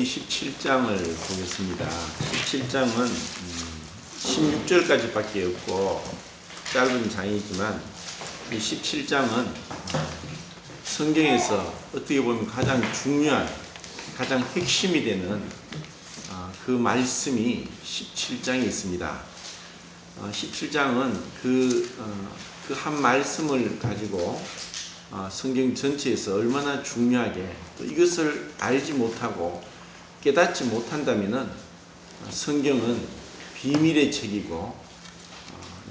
17장을 보겠습니다. 17장은 16절까지밖에 없고 짧은 장이지만 이 17장은 성경에서 어떻게 보면 가장 중요한, 가장 핵심이 되는 그 말씀이 17장에 있습니다. 17장은 그 한 말씀을 가지고 성경 전체에서 얼마나 중요하게, 또 이것을 알지 못하고 깨닫지 못한다면은 성경은 비밀의 책이고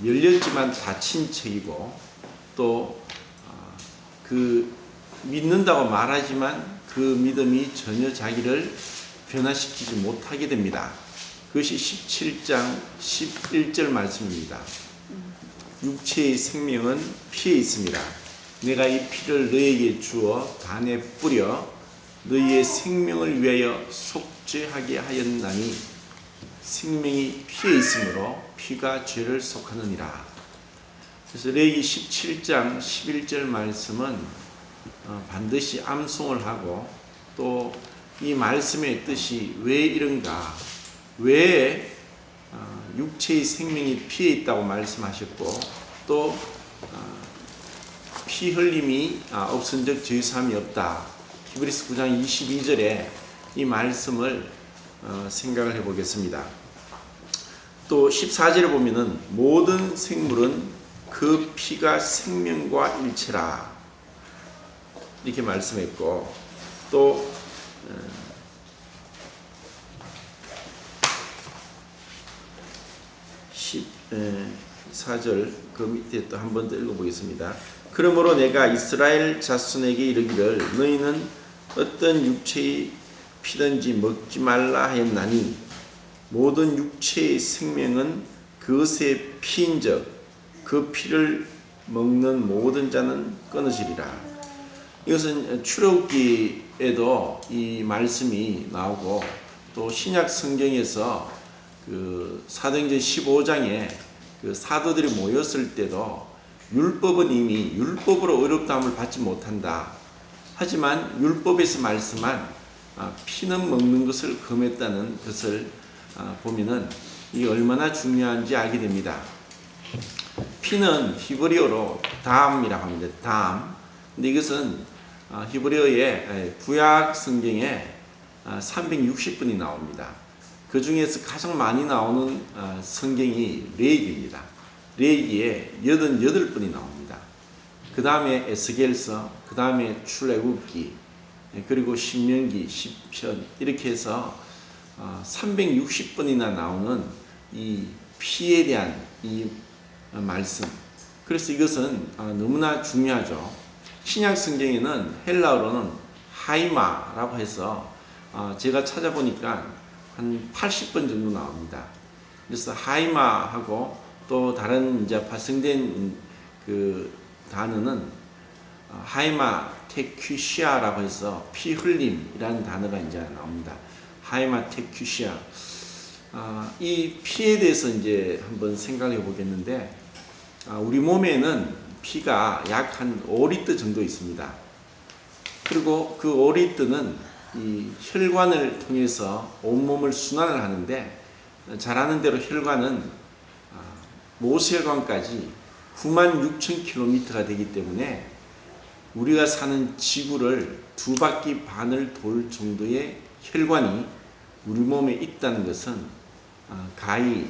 열렸지만 닫힌 책이고, 또 그 믿는다고 말하지만 그 믿음이 전혀 자기를 변화시키지 못하게 됩니다. 그것이 17장 11절 말씀입니다. 육체의 생명은 피에 있습니다. 내가 이 피를 너희에게 주어 단에 뿌려 너희의 생명을 위하여 속죄하게 하였나니 생명이 피에 있으므로 피가 죄를 속하느니라. 그래서 레위기 17장 11절 말씀은 반드시 암송을 하고, 또 이 말씀의 뜻이 왜 이런가, 왜 육체의 생명이 피에 있다고 말씀하셨고, 또 피 흘림이 없은즉 죄사함이 없다. 히브리서 9장 22절에 이 말씀을 생각을 해보겠습니다. 또 14절에 보면은 모든 생물은 그 피가 생명과 일체라 이렇게 말씀했고, 또 14절 그 밑에 또 한 번 더 읽어보겠습니다. 그러므로 내가 이스라엘 자손에게 이르기를 너희는 어떤 육체의 피든지 먹지 말라 하였나니 모든 육체의 생명은 그것의 피인즉 그 피를 먹는 모든 자는 끊어지리라. 이것은 출애굽기에도 이 말씀이 나오고, 또 신약 성경에서 그 사도행전 15장에 그 사도들이 모였을 때도 율법은 이미 율법으로 의롭다함을 받지 못한다. 하지만 율법에서 말씀한 피는 먹는 것을 금했다는 것을 보면은 이게 얼마나 중요한지 알게 됩니다. 피는 히브리어로 담이라고 합니다. 담. 근데 이것은 히브리어의 구약 성경에 360번이 나옵니다. 그 중에서 가장 많이 나오는 성경이 레위기입니다. 레위기에 88번이 나옵니다. 그 다음에 에스겔서, 그 다음에 출애굽기, 그리고 신명기, 시편, 이렇게 해서 360번이나 나오는 이 피에 대한 이 말씀. 그래서 이것은 너무나 중요하죠. 신약 성경에는 헬라어로는 하이마라고 해서 제가 찾아보니까 한 80번 정도 나옵니다. 그래서 하이마하고 또 다른 이제 파생된 그 단어는 하이마 테큐시아라고 해서 피 흘림이라는 단어가 이제 나옵니다. 하이마 테큐시아. 이 피에 대해서 이제 한번 생각해 보겠는데, 우리 몸에는 피가 약 한 5리터 정도 있습니다. 그리고 그 5리터는 이 혈관을 통해서 온몸을 순환을 하는데, 잘 아는 대로 혈관은 모세혈관까지 96,000km가 되기 때문에 우리가 사는 지구를 2바퀴 반을 돌 정도의 혈관이 우리 몸에 있다는 것은 가히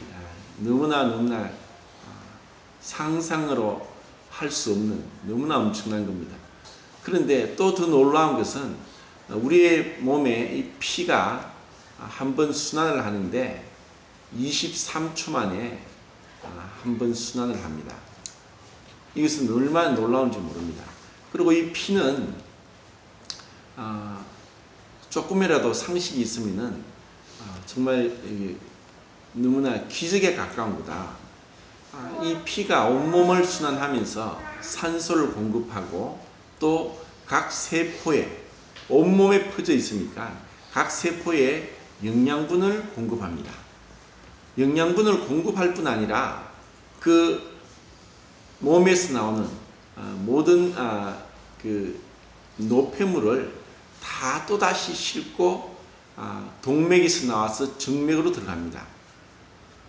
너무나 상상으로 할 수 없는 너무나 엄청난 겁니다. 그런데 또 더 놀라운 것은 우리의 몸에 이 피가 한 번 순환을 하는데 23초 만에 한 번 순환을 합니다. 이것은 얼마나 놀라운지 모릅니다. 그리고 이 피는 조금이라도 상식이 있으면은 정말 너무나 기적에 가까운 거다. 이 피가 온몸을 순환하면서 산소를 공급하고, 또 각 세포에, 온몸에 퍼져 있으니까 각 세포에 영양분을 공급합니다. 영양분을 공급할 뿐 아니라 그 몸에서 나오는 모든 그 노폐물을 다 또다시 싣고 동맥에서 나와서 정맥으로 들어갑니다.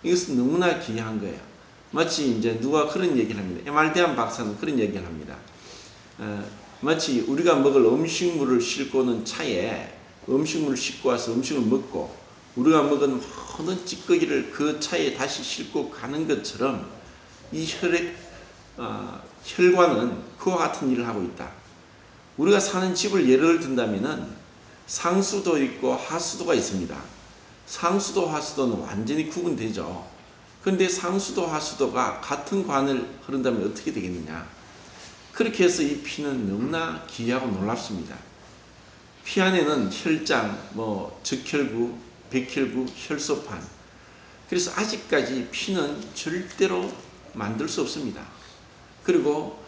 이것은 너무나 귀한 거예요. 마치 이제 누가 그런 얘기를 합니다. 에말대한 박사는 그런 얘기를 합니다. 마치 우리가 먹을 음식물을 싣고 오는 차에 음식물을 싣고 와서 음식을 먹고 우리가 먹은 모든 찌꺼기를 그 차에 다시 싣고 가는 것처럼 이 혈관은 그와 같은 일을 하고 있다. 우리가 사는 집을 예를 든다면은 상수도 있고 하수도가 있습니다. 상수도, 하수도는 완전히 구분되죠. 그런데 상수도, 하수도가 같은 관을 흐른다면 어떻게 되겠느냐? 그렇게 해서 이 피는 너무나 귀하고 놀랍습니다. 피 안에는 혈장, 적혈구, 백혈구, 혈소판. 그래서 아직까지 피는 절대로 만들 수 없습니다. 그리고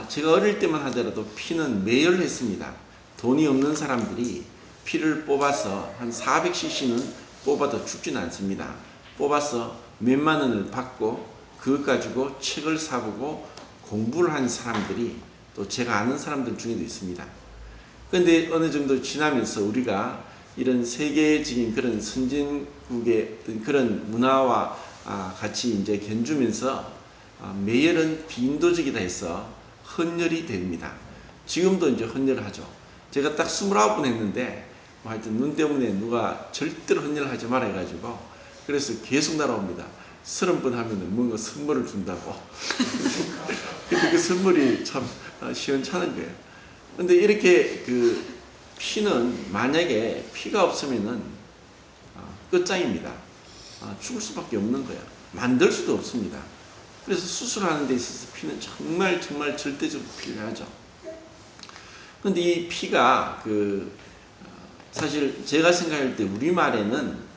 제가 어릴 때만 하더라도 피는 매열했습니다. 돈이 없는 사람들이 피를 뽑아서 한 400cc는 뽑아도 죽지는 않습니다. 뽑아서 몇만 원을 받고 그것 가지고 책을 사보고 공부를 한 사람들이 또 제가 아는 사람들 중에도 있습니다. 그런데 어느 정도 지나면서 우리가 이런 세계적인 그런 선진국의 그런 문화와 같이 이제 견주면서 매열은 비인도적이다 해서 헌혈이 됩니다. 지금도 이제 헌혈을 하죠. 제가 딱 29번 했는데 하여튼 눈 때문에 누가 절대로 헌혈을 하지 말아 해가지고 그래서 계속 날아옵니다. 30번 하면 뭔가 선물을 준다고. 근데 그 선물이 참 시원찮은 거예요. 근데 이렇게 그 피는 만약에 피가 없으면은 끝장입니다. 죽을 수밖에 없는 거예요. 만들 수도 없습니다. 그래서 수술하는 데 있어서 피는 정말 절대적으로 필요하죠. 근데 이 피가 사실 제가 생각할 때 우리말에는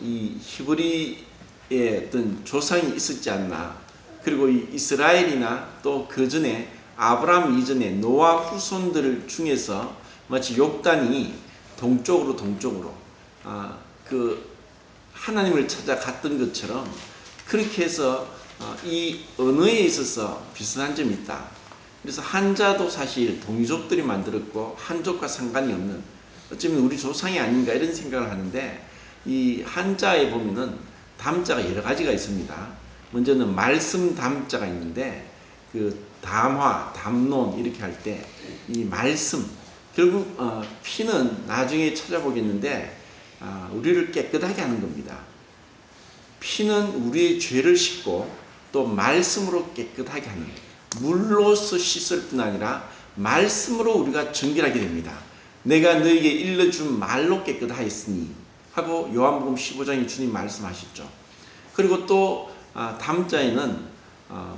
이 히브리의 어떤 조상이 있었지 않나. 그리고 이 이스라엘이나 또 그 전에 아브라함 이전에 노아 후손들 중에서 마치 욥단이 동쪽으로 그 하나님을 찾아 갔던 것처럼 그렇게 해서 이 언어에 있어서 비슷한 점이 있다. 그래서 한자도 사실 동이족들이 만들었고 한족과 상관이 없는 어쩌면 우리 조상이 아닌가 이런 생각을 하는데 이 한자에 보면은 담자가 여러 가지가 있습니다. 먼저는 말씀 담자가 있는데 그 담화, 담론 이렇게 할 때 이 말씀 결국 피는 나중에 찾아보겠는데 우리를 깨끗하게 하는 겁니다. 피는 우리의 죄를 씻고 또 말씀으로 깨끗하게 하는 물로서 씻을 뿐 아니라 말씀으로 우리가 정결하게 됩니다. 내가 너에게 일러준 말로 깨끗하였으니 하고 요한복음 15장에 주님 말씀하셨죠. 그리고 또 담자에는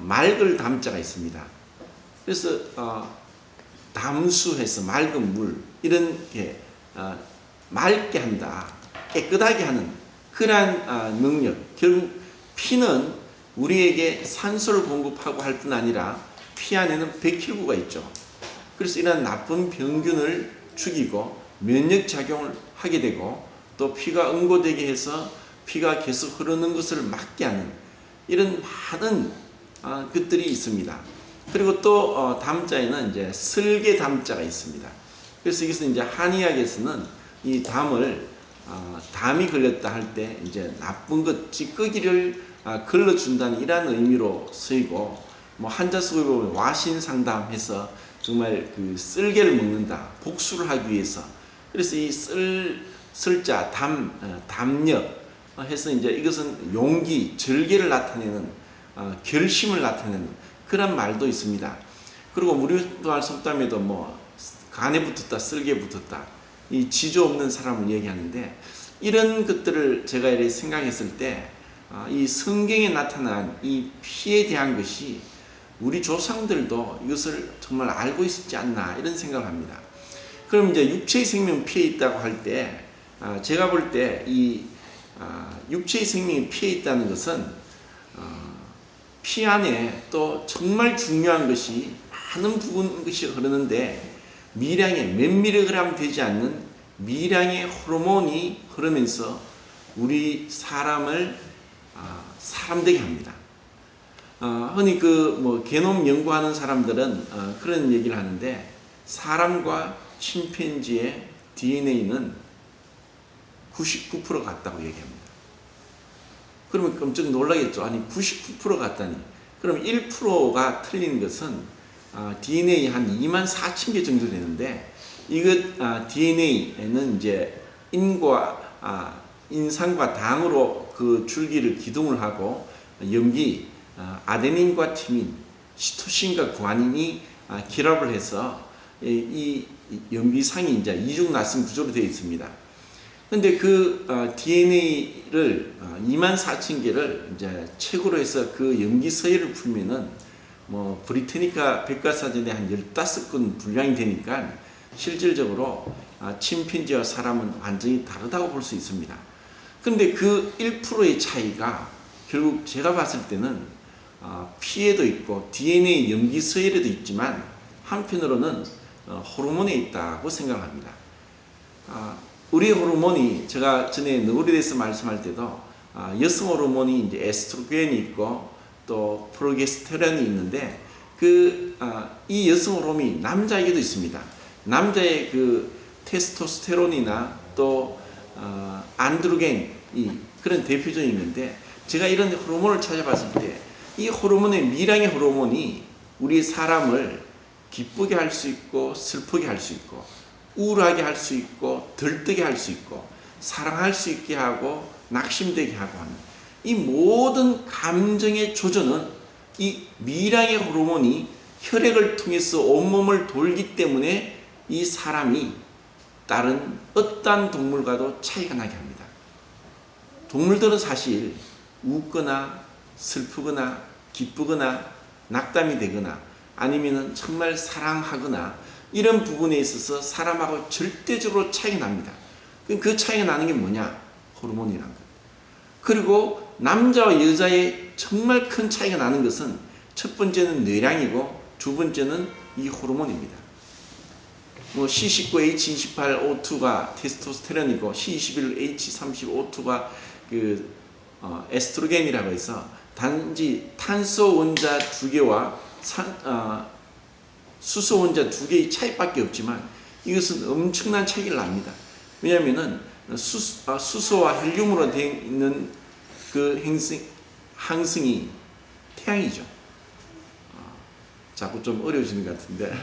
맑을 담자가 있습니다. 그래서 담수해서 맑은 물 이런 게 맑게 한다, 깨끗하게 하는 그러한 능력. 결국 피는 우리에게 산소를 공급하고 할 뿐 아니라 피 안에는 백혈구가 있죠. 그래서 이러한 나쁜 병균을 죽이고 면역작용을 하게 되고 또 피가 응고되게 해서 피가 계속 흐르는 것을 막게 하는 이런 많은 것들이 있습니다. 그리고 또 담자에는 이제 설계 담자가 있습니다. 그래서 이것은 이제 한의학에서는 이 담을 담이 걸렸다 할 때 이제 나쁜 것 찌꺼기를 걸러준다는 이러한 의미로 쓰이고 뭐 한자 속에 보면 와신상담해서 정말 그 쓸개를 먹는다 복수를 하기 위해서 그래서 이 쓸자 담력 해서 이제 이것은 용기 절개를 나타내는 결심을 나타내는 그런 말도 있습니다. 그리고 우리도 속담에도 뭐 간에 붙었다 쓸개에 붙었다 이 지조 없는 사람을 얘기하는데 이런 것들을 제가 이렇게 생각했을 때 이 성경에 나타난 이 피에 대한 것이 우리 조상들도 이것을 정말 알고 있었지 않나 이런 생각을 합니다. 그럼 이제 육체의 생명 피에 있다고 할 때 제가 볼 때 이 육체의 생명이 피에 있다는 것은 피 안에 또 정말 중요한 것이 많은 부분 것이 흐르는데 미량의 몇 미리그램 되지 않는 미량의 호르몬이 흐르면서 우리 사람을 사람되게 합니다. 흔히 그 게놈 연구하는 사람들은 그런 얘기를 하는데 사람과 침팬지의 DNA는 99% 같다고 얘기합니다. 그러면 깜짝 놀라겠죠. 아니 99% 같다니. 그럼 1%가 틀린 것은 DNA 한 24,000개 정도 되는데 이것 DNA에는 이제 인산과 당으로 그 줄기를 기둥을 하고 염기, 아데닌과 티민, 시토신과 구아닌이 결합을 해서 이 염기상이 이제 이중나선 구조로 되어 있습니다. 근데 그 DNA를 24,000개를 이제 책으로 해서 그 염기 서열을 풀면은 뭐 브리테니카 백과사전에 한 15권 분량이 되니까 실질적으로 침팬지와 사람은 완전히 다르다고 볼 수 있습니다. 그런데 그 1%의 차이가 결국 제가 봤을 때는 피에도 있고 DNA 염기 서열에도 있지만 한편으로는 호르몬에 있다고 생각합니다. 우리 호르몬이 제가 전에 너구리에 대해서 말씀할 때도 여성 호르몬이 이제 에스트로겐이 있고 또 프로게스테론이 있는데 이 여성 호르몬이 남자에게도 있습니다. 남자의 그 테스토스테론이나 또 안드로겐이 그런 대표적인 건데 제가 이런 호르몬을 찾아봤을 때 이 호르몬의 미량의 호르몬이 우리 사람을 기쁘게 할 수 있고 슬프게 할 수 있고 우울하게 할 수 있고 들뜨게 할 수 있고 사랑할 수 있게 하고 낙심되게 하고 하는 이 모든 감정의 조절은 이 미량의 호르몬이 혈액을 통해서 온몸을 돌기 때문에 이 사람이 다른 어떠한 동물과도 차이가 나게 합니다. 동물들은 사실 웃거나 슬프거나 기쁘거나 낙담이 되거나 아니면 정말 사랑하거나 이런 부분에 있어서 사람하고 절대적으로 차이가 납니다. 그 차이가 나는 게 뭐냐? 호르몬이란 것. 그리고 남자와 여자의 정말 큰 차이가 나는 것은 첫 번째는 뇌량이고 두 번째는 이 호르몬입니다. 뭐 C19H28O2가 테스토스테론이고 C21H30O2가 그 에스트로겐이라고 해서 단지 탄소 원자 2개와 수소 원자 2개의 차이밖에 없지만 이것은 엄청난 차이를 납니다. 왜냐하면은 수소와 헬륨으로 되어 있는 그 항성이 태양이죠. 자꾸 좀 어려워지는 것 같은데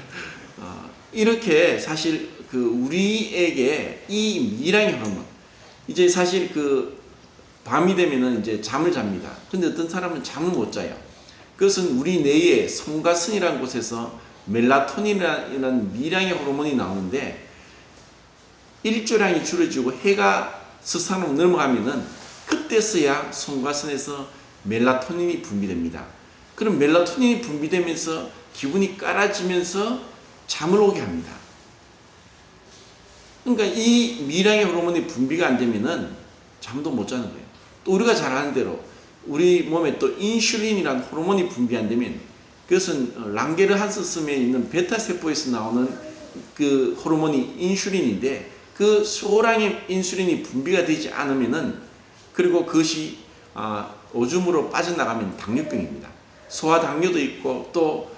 이렇게 사실 그 우리에게 이 미량의 호르몬 이제 사실 그 밤이 되면은 이제 잠을 잡니다. 근데 어떤 사람은 잠을 못 자요. 그것은 우리 뇌의 송가성이라는 곳에서 멜라토닌이라는 미량의 호르몬이 나오는데 일조량이 줄어지고 해가 서산으로 넘어가면은 그때서야 송가선에서 멜라토닌이 분비됩니다. 그럼 멜라토닌이 분비되면서 기분이 깔아지면서 잠을 오게 합니다. 그러니까 이 미량의 호르몬이 분비가 안 되면은 잠도 못 자는 거예요. 또 우리가 잘 아는 대로 우리 몸에 또 인슐린이라는 호르몬이 분비 안 되면 그것은 랑게르한스섬에 있는 베타세포에서 나오는 그 호르몬이 인슐린인데 그 소량의 인슐린이 분비가 되지 않으면은 그리고 그것이 오줌으로 빠져나가면 당뇨병입니다. 소아당뇨도 있고 또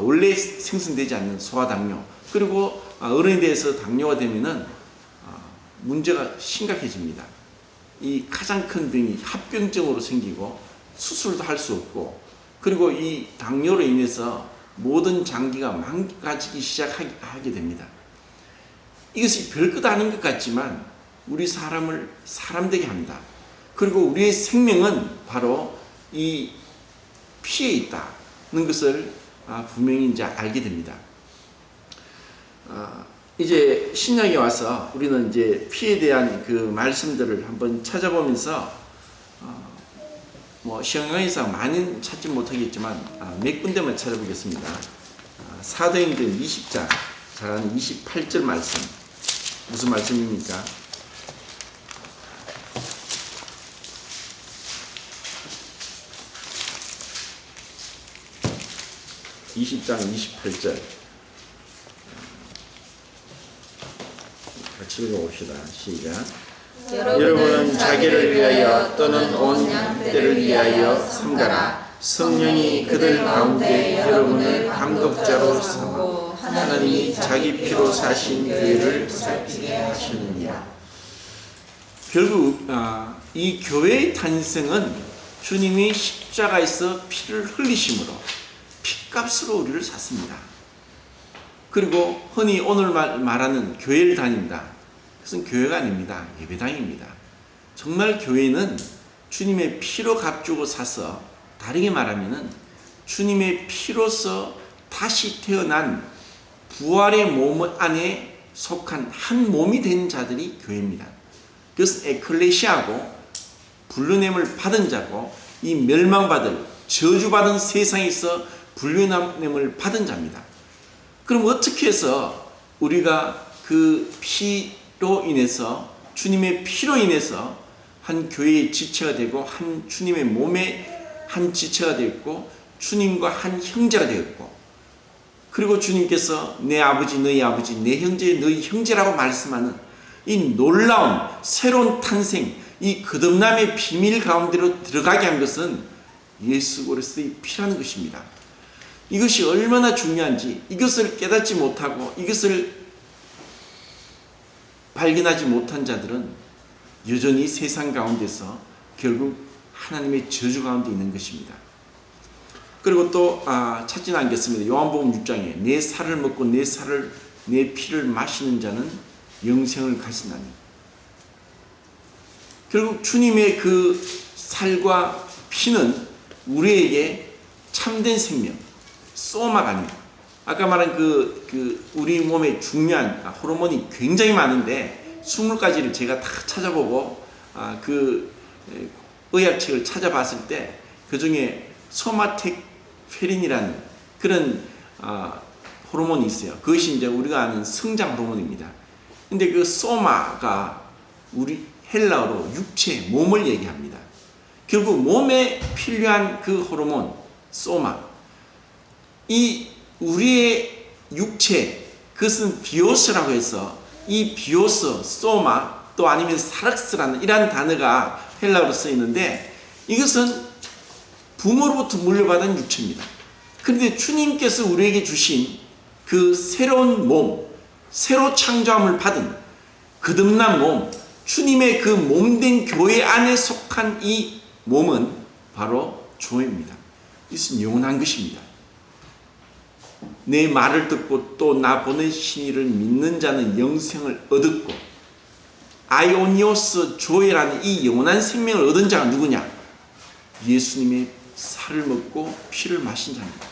원래 생성되지 않는 소아당뇨 그리고 어른에 대해서 당뇨가 되면은 문제가 심각해집니다. 이 가장 큰 병이 합병증으로 생기고 수술도 할 수 없고 그리고 이 당뇨로 인해서 모든 장기가 망가지기 시작하게 됩니다. 이것이 별것 아닌 것 같지만 우리 사람을 사람되게 합니다. 그리고 우리의 생명은 바로 이 피에 있다는 것을 분명히 이제 알게 됩니다. 이제 신약에 와서 우리는 이제 피에 대한 그 말씀들을 한번 찾아보면서 뭐 성경에서 많이 찾지 못하겠지만 몇 군데만 찾아보겠습니다. 사도행전 20장 잘 아는 28절 말씀 무슨 말씀입니까? (20장 28절) 같이 읽어봅시다. 시작. 여러분은 자기를 위하여 또는 온 양떼를 위하여 삼가라. 성령이 그들 가운데 여러분을 감독자로 삼아 하나님이 자기 피로 사신 교회를 살피게 하시느니라. 결국 이 교회의 탄생은 주님이 십자가에서 피를 흘리심으로 피값으로 우리를 샀습니다. 그리고 흔히 오늘 말하는 교회를 다닌다. 그것은 교회가 아닙니다. 예배당입니다. 정말 교회는 주님의 피로 값주고 사서, 다르게 말하면은 주님의 피로서 다시 태어난 부활의 몸 안에 속한 한 몸이 된 자들이 교회입니다. 그것은 에클레시아고 불르냄을 받은 자고 이 멸망받을 저주받은 세상에서 불르냄을 받은 자입니다. 그럼 어떻게 해서 우리가 그 피로 인해서, 주님의 피로 인해서 한 교회의 지체가 되고 한 주님의 몸의 한 지체가 되었고 주님과 한 형제가 되었고, 그리고 주님께서 내 아버지 너희 아버지 내 형제 너희 형제라고 말씀하는 이 놀라운 새로운 탄생, 이 거듭남의 비밀 가운데로 들어가게 한 것은 예수 그리스도의 피라는 것입니다. 이것이 얼마나 중요한지, 이것을 깨닫지 못하고 이것을 발견하지 못한 자들은 여전히 세상 가운데서 결국 하나님의 저주 가운데 있는 것입니다. 그리고 또 찾지는 않겠습니다. 요한복음 6장에 내 살을 먹고 내 피를 마시는 자는 영생을 가지나니, 결국 주님의 그 살과 피는 우리에게 참된 생명, 소마가 아닙니다. 아까 말한 우리 몸에 중요한 호르몬이 굉장히 많은데 20가지를 제가 다 찾아보고 그 의학책을 찾아봤을 때 그 중에 소마텍페린이라는 그런 호르몬이 있어요. 그것이 이제 우리가 아는 성장 호르몬입니다. 근데 그 소마가 우리 헬라어로 육체, 몸을 얘기합니다. 결국 몸에 필요한 그 호르몬, 소마, 이 우리의 육체, 그것은 비오스라고 해서 이 비오스, 소마, 또 아니면 사락스라는 이러한 단어가 헬라어로 쓰이는데, 이것은 부모로부터 물려받은 육체입니다. 그런데 주님께서 우리에게 주신 그 새로운 몸, 새로 창조함을 받은 거듭난 몸, 주님의 그 몸된 교회 안에 속한 이 몸은 바로 교회입니다. 이것은 영원한 것입니다. 내 말을 듣고 또 나 보내신 이를 믿는 자는 영생을 얻었고, 아이오니오스 조회라는 이 영원한 생명을 얻은 자가 누구냐? 예수님의 살을 먹고 피를 마신 자입니다.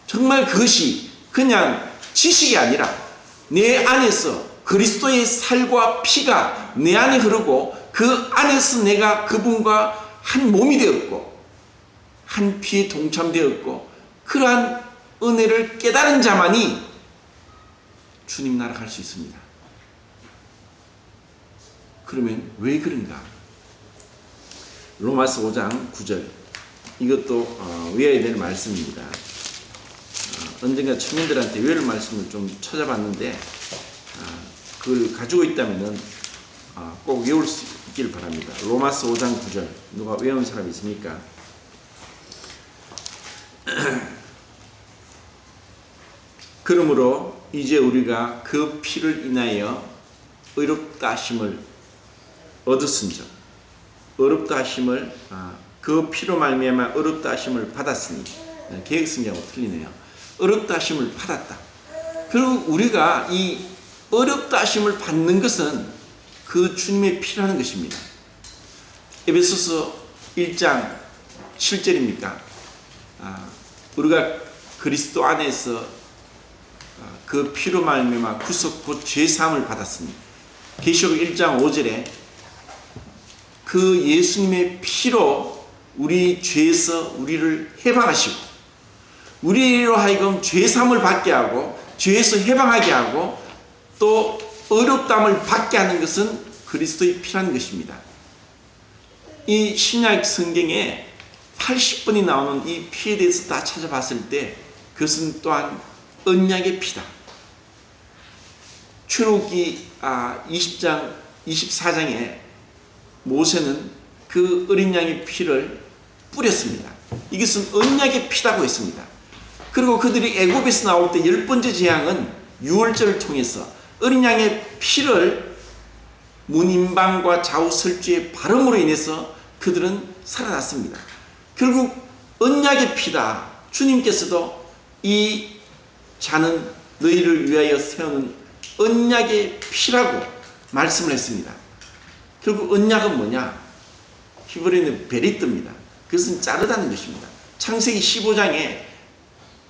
정말 그것이 그냥 지식이 아니라 내 안에서 그리스도의 살과 피가 내 안에 흐르고 그 안에서 내가 그분과 한 몸이 되었고 한 피에 동참되었고, 그러한 은혜를 깨달은 자만이 주님 나라 갈 수 있습니다. 그러면 왜 그런가? 로마서 5장 9절, 이것도 외워야 될 말씀입니다. 언젠가 청년들한테 외울 말씀을 좀 찾아봤는데 그걸 가지고 있다면 꼭 외울 수 있길 바랍니다. 로마서 5장 9절, 누가 외운 사람 있습니까? 그러므로 이제 우리가 그 피를 인하여 의롭다 하심을 얻었은즉, 의롭다 하심을 그 피로 말미암아 의롭다 하심을 받았으니, 개역성경하고 틀리네요. 의롭다 하심을 받았다. 결국 우리가 이 의롭다 하심을 받는 것은 그 주님의 피라는 것입니다. 에베소서 1장 7절입니까? 우리가 그리스도 안에서 그 피로 말미암아 구속 곧 죄사함을 받았으니, 계시록 1장 5절에 그 예수님의 피로 우리 죄에서 우리를 해방하시고 우리로 하여금 죄사함을 받게 하고 죄에서 해방하게 하고 또 의롭다함을 받게 하는 것은 그리스도의 피라는 것입니다. 이 신약 성경에 80번이 나오는 이 피에 대해서 다 찾아봤을 때 그것은 또한 언약의 피다. 출애굽기 20장 24장에 모세는 그 어린 양의 피를 뿌렸습니다. 이것은 언약의 피라고 했습니다. 그리고 그들이 애굽에서 나올 때 10번째 재앙은 유월절을 통해서 어린 양의 피를 문임방과 좌우설주의 발음으로 인해서 그들은 살아났습니다. 결국 언약의 피다. 주님께서도 이 자는 너희를 위하여 세우는 언약의 피라고 말씀을 했습니다. 결국 언약은 뭐냐? 히브리어는 베리트입니다. 그것은 자르다는 것입니다. 창세기 15장에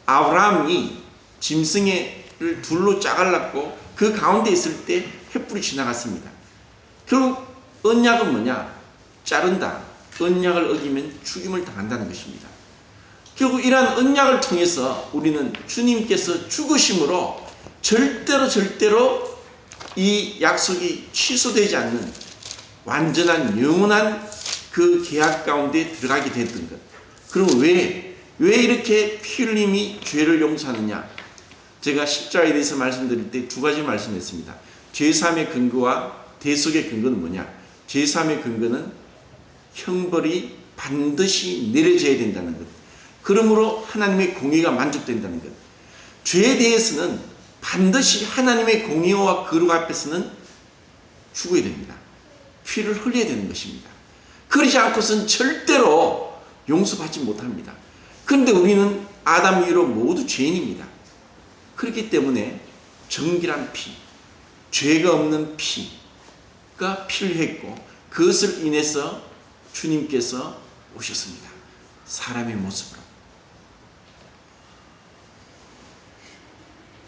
아브라함이 짐승을 둘로 짜갈랐고 그 가운데 있을 때 횃불이 지나갔습니다. 결국 언약은 뭐냐? 자른다. 언약을 어기면 죽임을 당한다는 것입니다. 결국 이러한 언약을 통해서 우리는 주님께서 죽으심으로 절대로 이 약속이 취소되지 않는 완전한 영원한 그 계약 가운데 들어가게 됐던 것. 그럼 왜 이렇게 피 흘림이 죄를 용서하느냐? 제가 십자가에 대해서 말씀드릴 때 두 가지 말씀했습니다. 죄사함의 근거와 대속의 근거는 뭐냐? 죄사함의 근거는 형벌이 반드시 내려져야 된다는 것. 그러므로 하나님의 공의가 만족된다는 것. 죄에 대해서는 반드시 하나님의 공의와 거룩 앞에서는 죽어야 됩니다. 피를 흘려야 되는 것입니다. 그러지 않고서는 절대로 용서받지 못합니다. 그런데 우리는 아담 이후로 모두 죄인입니다. 그렇기 때문에 정결한 피, 죄가 없는 피가 필요했고 그것을 인해서 주님께서 오셨습니다. 사람의 모습으로.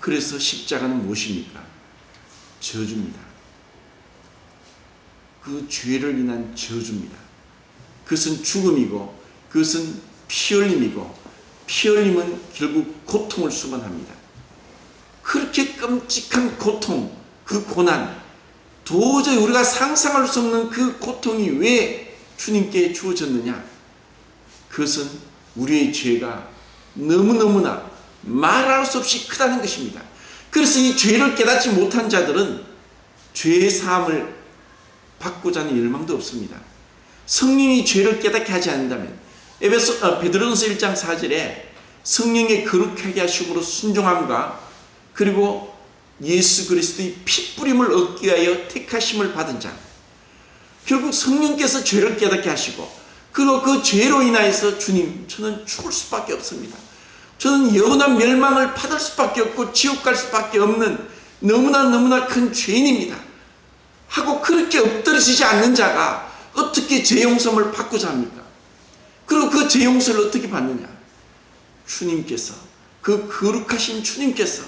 그래서 십자가는 무엇입니까? 저주입니다. 그 죄를 인한 저주입니다. 그것은 죽음이고 그것은 피 흘림이고 피 흘림은 결국 고통을 수반합니다. 그렇게 끔찍한 고통, 그 고난, 도저히 우리가 상상할 수 없는 그 고통이 왜 주님께 주어졌느냐? 그것은 우리의 죄가 너무너무나 말할 수 없이 크다는 것입니다. 그래서 이 죄를 깨닫지 못한 자들은 죄의 사함을 받고자 하는 열망도 없습니다. 성령이 죄를 깨닫게 하지 않는다면 베드로전서 1장 4절에 성령의 거룩하게 하심으로 순종함과 그리고 예수 그리스도의 피뿌림을 얻기 위하여 택하심을 받은 자, 결국 성령께서 죄를 깨닫게 하시고 그리고 그 죄로 인하여서 주님, 저는 죽을 수밖에 없습니다. 저는 영원한 멸망을 받을 수밖에 없고 지옥 갈 수밖에 없는 너무나 큰 죄인입니다 하고 그렇게 엎드러지지 않는 자가 어떻게 죄 용서를 받고자 합니까? 그리고 그 죄 용서를 어떻게 받느냐? 주님께서, 그 거룩하신 주님께서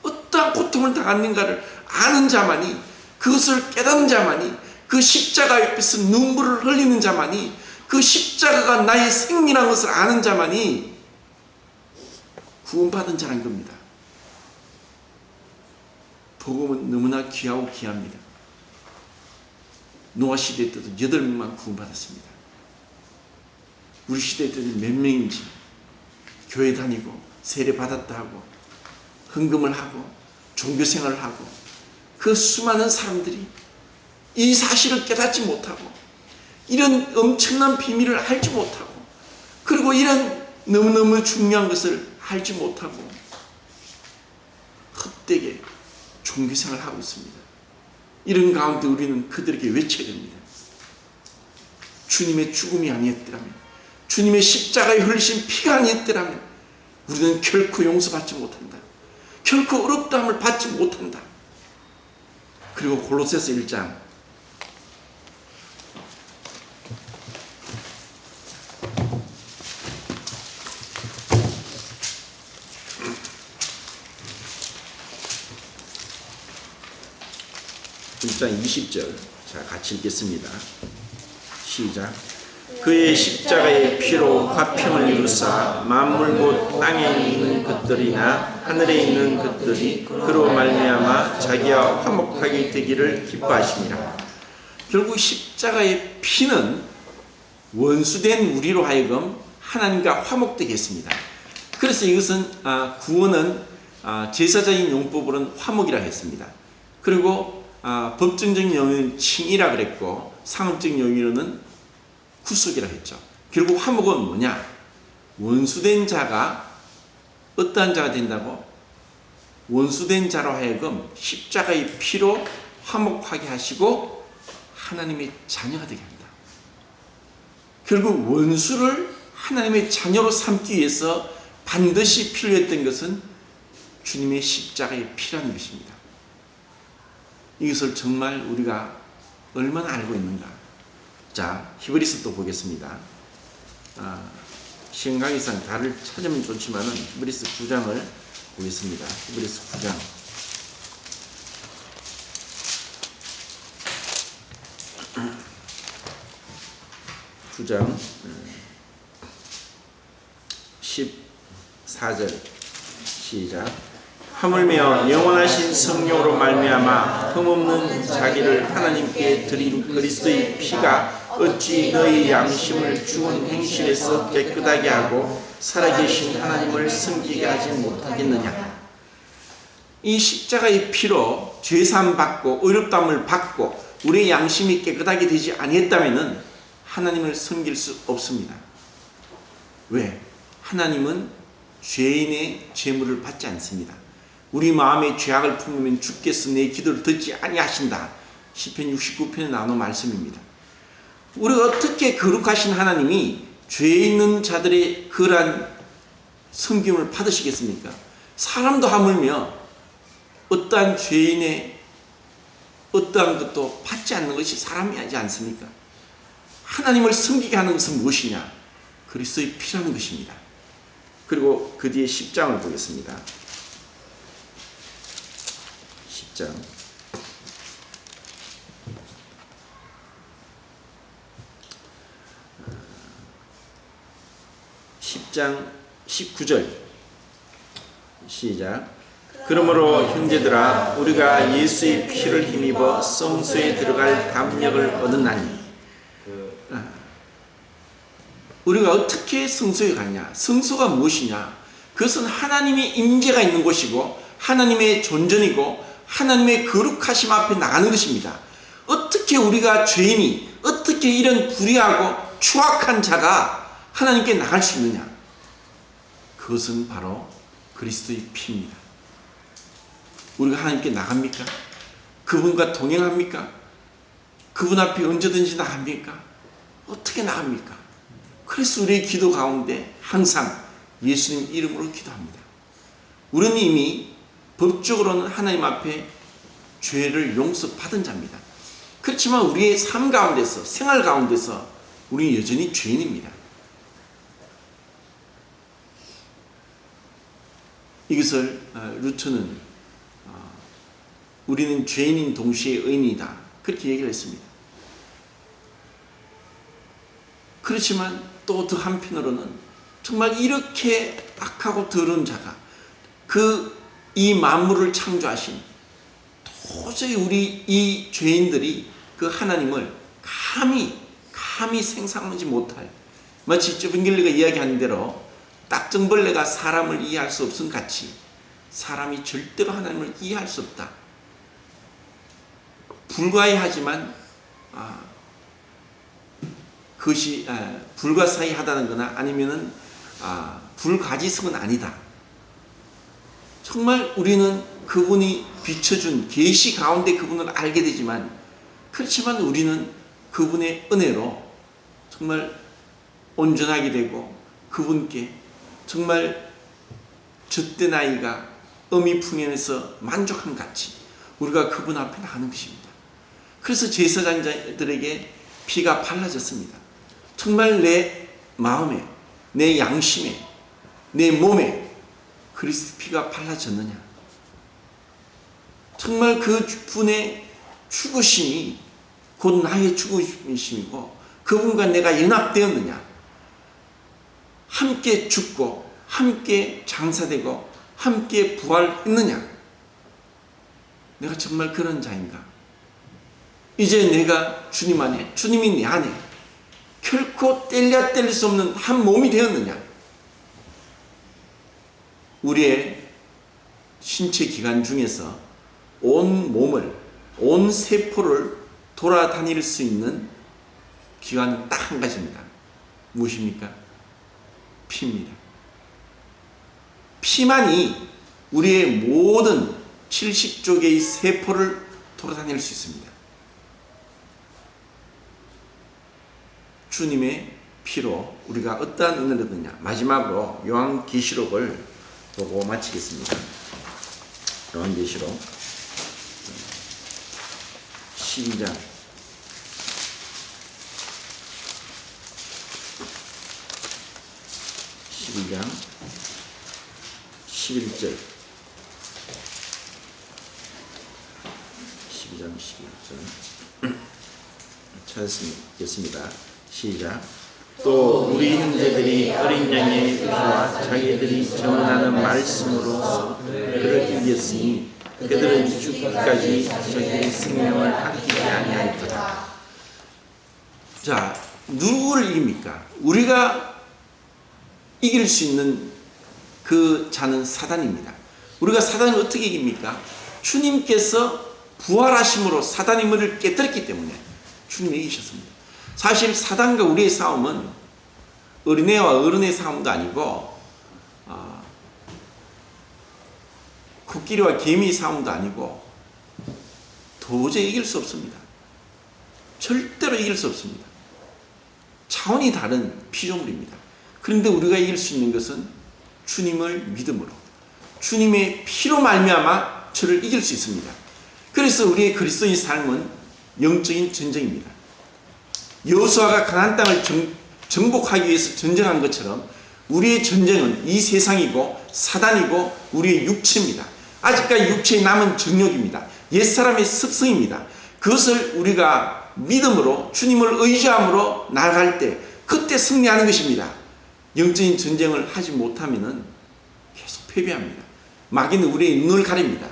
어떠한 고통을 당하는가를 아는 자만이, 그것을 깨닫는 자만이, 그 십자가 옆에서 눈물을 흘리는 자만이, 그 십자가가 나의 생명이라는 것을 아는 자만이 구원받은 자란 겁니다. 복음은 너무나 귀하고 귀합니다. 노아 시대 때도 8명만 구원받았습니다. 우리 시대 때는 몇 명인지 교회 다니고 세례 받았다 하고 헌금을 하고 종교생활을 하고 그 수많은 사람들이 이 사실을 깨닫지 못하고 이런 엄청난 비밀을 알지 못하고 그리고 이런 너무너무 중요한 것을 알지 못하고 헛되게 종교생활을 하고 있습니다. 이런 가운데 우리는 그들에게 외쳐야 됩니다. 주님의 죽음이 아니었더라면, 주님의 십자가에 흘리신 피가 아니었더라면 우리는 결코 용서받지 못한다. 결코 어렵다함을 받지 못한다. 그리고 골로새서 1장 장 20절, 자 같이 읽겠습니다. 시작. 그의 십자가의 피로 화평을 이루사 만물 곧 땅에 있는 것들이나 하늘에 있는 것들이 그로 말미암아 자기와 화목하게 되기를 기뻐하심이라. 결국 십자가의 피는 원수된 우리로 하여금 하나님과 화목되게 했습니다. 그래서 이것은 구원은 제사적인 용법으로는 화목이라 했습니다. 그리고 법정적인 용어는 칭이라 그랬고 상업적인 용어로는 구속이라 했죠. 결국 화목은 뭐냐? 원수된 자가 어떠한 자가 된다고? 원수된 자로 하여금 십자가의 피로 화목하게 하시고 하나님의 자녀가 되게 합니다. 결국 원수를 하나님의 자녀로 삼기 위해서 반드시 필요했던 것은 주님의 십자가의 피라는 것입니다. 이것을 정말 우리가 얼마나 알고 있는가. 자, 히브리서 또 보겠습니다. 시험 강의상 다를 찾으면 좋지만은 히브리서 9장을 보겠습니다. 히브리서 9장. 9장 14절 시작. 하물며 영원하신 성령으로 말미암아 흠없는 자기를 하나님께 드린 그리스도의 피가 어찌 너희 양심을 죽은 행실에서 깨끗하게 하고 살아계신 하나님을 섬기게 하지 못하겠느냐. 이 십자가의 피로 죄사함 받고 의롭다함을 받고 우리의 양심이 깨끗하게 되지 아니했다면 하나님을 섬길 수 없습니다. 왜? 하나님은 죄인의 죄물을 받지 않습니다. 우리 마음에 죄악을 품으면 주께서 내 기도를 듣지 아니하신다. 시편 69편에 나오는 말씀입니다. 우리가 어떻게 거룩하신 하나님이 죄 있는 자들의 그러한 섬김을 받으시겠습니까? 사람도 하물며 어떠한 죄인의 어떠한 것도 받지 않는 것이 사람이 하지 않습니까? 하나님을 섬기게 하는 것은 무엇이냐? 그리스도의 피라는 것입니다. 그리고 그 뒤에 10장을 보겠습니다. 10장 10장 19절 시작. 그러므로 형제들아 우리가 예수의 피를 힘입어 성소에 들어갈 담력을 얻었나니. 우리가 어떻게 성소에 가냐? 성소가 무엇이냐? 그것은 하나님의 임재가 있는 곳이고 하나님의 존전이고 하나님의 거룩하심 앞에 나가는 것입니다. 어떻게 우리가 죄인이 어떻게 이런 불의하고 추악한 자가 하나님께 나갈 수 있느냐? 그것은 바로 그리스도의 피입니다. 우리가 하나님께 나갑니까? 그분과 동행합니까? 그분 앞에 언제든지 나갑니까? 어떻게 나갑니까? 그래서 우리의 기도 가운데 항상 예수님 이름으로 기도합니다. 우리는 이미 법적으로는 하나님 앞에 죄를 용서받은 자입니다. 그렇지만 우리의 삶 가운데서 생활 가운데서 우리는 여전히 죄인입니다. 이것을 루터는 우리는 죄인인 동시에 의인이다 그렇게 얘기를 했습니다. 그렇지만 또 더 한편으로는 정말 이렇게 악하고 더러운 자가 이 만물을 창조하신 도저히 우리 이 죄인들이 그 하나님을 감히 생각하지 못할, 마치 쭈빙길리가 이야기한 대로 딱정벌레가 사람을 이해할 수 없음 같이 사람이 절대로 하나님을 이해할 수 없다. 불가해하지만 그것이 불가사의하다는 거나 아니면은 불가지성은 아니다. 정말 우리는 그분이 비춰준 계시 가운데 그분을 알게 되지만 그렇지만 우리는 그분의 은혜로 정말 온전하게 되고 그분께 정말 젖된 아이가 어미 풍년에서 만족함 같이 우리가 그분 앞에 나가는 것입니다. 그래서 제사장들에게 피가 발라졌습니다. 정말 내 마음에, 내 양심에, 내 몸에 그리스도 피가 발라졌느냐? 정말 그 분의 죽으심이 곧 나의 죽으심이고 그분과 내가 연합되었느냐? 함께 죽고 함께 장사되고 함께 부활했느냐? 내가 정말 그런 자인가? 이제 내가 주님 안에, 주님이 내 안에 결코 뗄 수 없는 한 몸이 되었느냐? 우리의 신체 기관 중에서 온 몸을, 온 세포를 돌아다닐 수 있는 기관은 딱 한 가지입니다. 무엇입니까? 피입니다. 피만이 우리의 모든 70조 개의 세포를 돌아다닐 수 있습니다. 주님의 피로 우리가 어떠한 은혜를 얻느냐. 마지막으로 요한계시록을 보고 마치겠습니다. 요한계시록 12장 11절 12장 11절 찾았습니다. 시작. 또 우리 형제들이 어린 양의 피와 자기들이 전하는 말씀으로 그를 이겼으니 그들은 죽기까지 자기의 생명을 아끼지 아니하였더라. 자, 누구를 이깁니까? 우리가 이길 수 있는 그 자는 사단입니다. 우리가 사단을 어떻게 이깁니까? 주님께서 부활하심으로 사단의 머리를 깨뜨렸기 때문에 주님이 이기셨습니다. 사실 사단과 우리의 싸움은 어린애와 어른의 싸움도 아니고 코끼리와 개미의 싸움도 아니고 도저히 이길 수 없습니다. 절대로 이길 수 없습니다. 차원이 다른 피조물입니다. 그런데 우리가 이길 수 있는 것은 주님을 믿음으로 주님의 피로 말미암아 저를 이길 수 있습니다. 그래서 우리의 그리스도의 삶은 영적인 전쟁입니다. 여호수아가 가나안 땅을 정복하기 위해서 전쟁한 것처럼 우리의 전쟁은 이 세상이고 사단이고 우리의 육체입니다. 아직까지 육체에 남은 정욕입니다. 옛사람의 습성입니다. 그것을 우리가 믿음으로 주님을 의지함으로 나아갈 때 그때 승리하는 것입니다. 영적인 전쟁을 하지 못하면 계속 패배합니다. 마귀는 우리의 눈을 가립니다.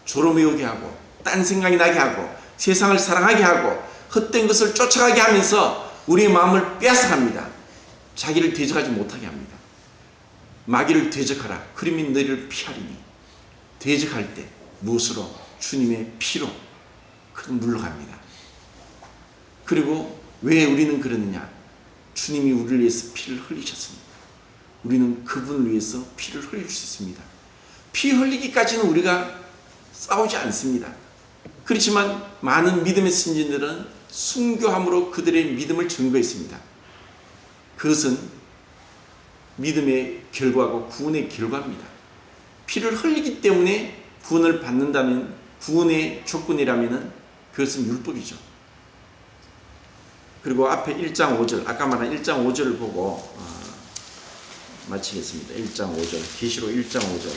졸음이 오게 하고 딴 생각이 나게 하고 세상을 사랑하게 하고 헛된 것을 쫓아가게 하면서 우리의 마음을 빼앗아갑니다. 자기를 대적하지 못하게 합니다. 마귀를 대적하라. 그러면 너희를 피하리니. 대적할 때 무엇으로? 주님의 피로 그는 물러갑니다. 그리고 왜 우리는 그러느냐? 주님이 우리를 위해서 피를 흘리셨습니다. 우리는 그분을 위해서 피를 흘릴 수 있습니다. 피 흘리기까지는 우리가 싸우지 않습니다. 그렇지만 많은 믿음의 선진들은 순교함으로 그들의 믿음을 증거했습니다. 그것은 믿음의 결과고 구원의 결과입니다. 피를 흘리기 때문에 구원을 받는다면 구원의 조건이라면 그것은 율법이죠. 그리고 앞에 1장 5절 아까 말한 1장 5절을 보고 마치겠습니다. 1장 5절 계시록 1장 5절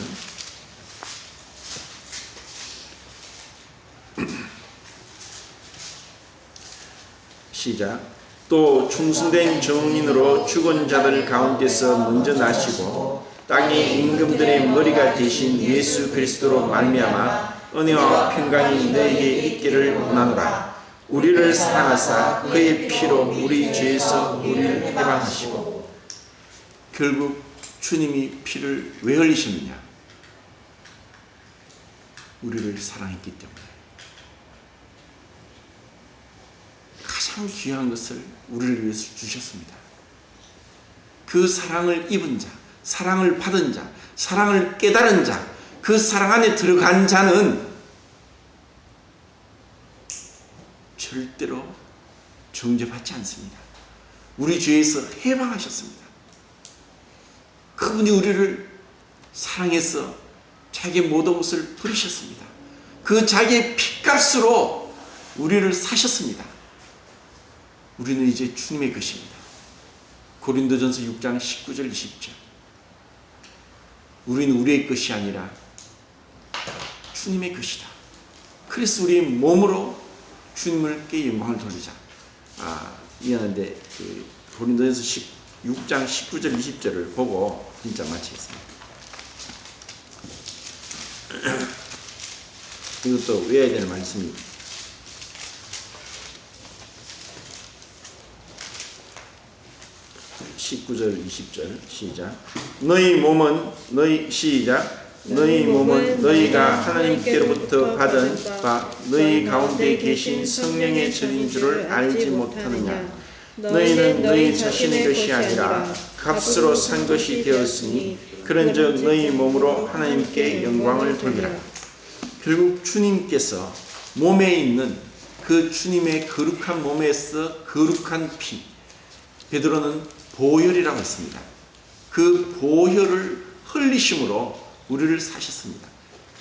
시작. 또 충성된 정인으로 죽은 자들 가운데서 먼저 나시고 땅의 임금들의 머리가 되신 예수 그리스도로 말미암아 은혜와 평강이 너에게 있기를 원하노라. 우리를 사랑하사 그의 피로 우리 죄에서 우리를 해방하시고. 결국 주님이 피를 왜 흘리셨느냐? 우리를 사랑했기 때문에. 가장 귀한 것을 우리를 위해서 주셨습니다. 그 사랑을 입은 자, 사랑을 받은 자, 사랑을 깨달은 자, 그 사랑 안에 들어간 자는 절대로 정죄받지 않습니다. 우리 죄에서 해방하셨습니다. 그분이 우리를 사랑해서 자기의 모든 것을 버리셨습니다. 그 자기의 핏값으로 우리를 사셨습니다. 우리는 이제 주님의 것입니다. 고린도전서 6장 19절 20절 우리는 우리의 것이 아니라 주님의 것이다. 그래서 우리의 몸으로 주님께 영광을 돌리자. 미안한데 고린도전서 6장 19절 20절을 보고 진짜 마치겠습니다. 이것도 외워야 될 말씀입니다. 19절 20절 시작. 너희 몸은 너희가 하나님께로부터 받은 바 너희 가운데 계신 성령의 전인 줄을 알지 못하느냐. 너희는 너희 자신의 것이 아니라 값으로 산 것이 되었으니 그런즉 너희 몸으로 하나님께 영광을 돌리라. 결국 주님께서 몸에 있는 그 주님의 거룩한 몸에서 거룩한 피, 베드로는 보혈이라고 했습니다. 그 보혈을 흘리심으로 우리를 사셨습니다.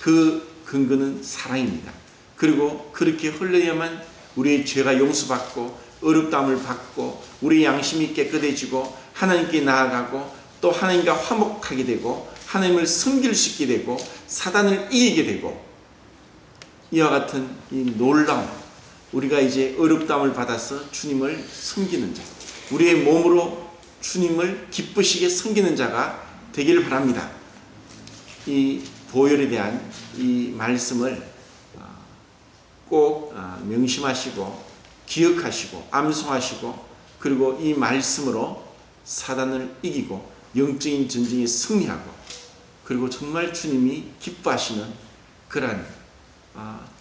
그 근거는 사랑입니다. 그리고 그렇게 흘려야만 우리의 죄가 용서받고 어렵다함을 받고 우리의 양심이 깨끗해지고 하나님께 나아가고 또 하나님과 화목하게 되고 하나님을 섬길 수 있게 되고 사단을 이기게 되고 이와 같은 이 놀라운 우리가 이제 어렵다함을 받아서 주님을 섬기는 자, 우리의 몸으로 주님을 기쁘시게 섬기는 자가 되기를 바랍니다. 이 보혈에 대한 이 말씀을 꼭 명심하시고 기억하시고 암송하시고 그리고 이 말씀으로 사단을 이기고 영적인 전쟁에 승리하고 그리고 정말 주님이 기뻐하시는 그러한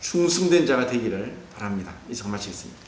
충성된 자가 되기를 바랍니다. 이상 마치겠습니다.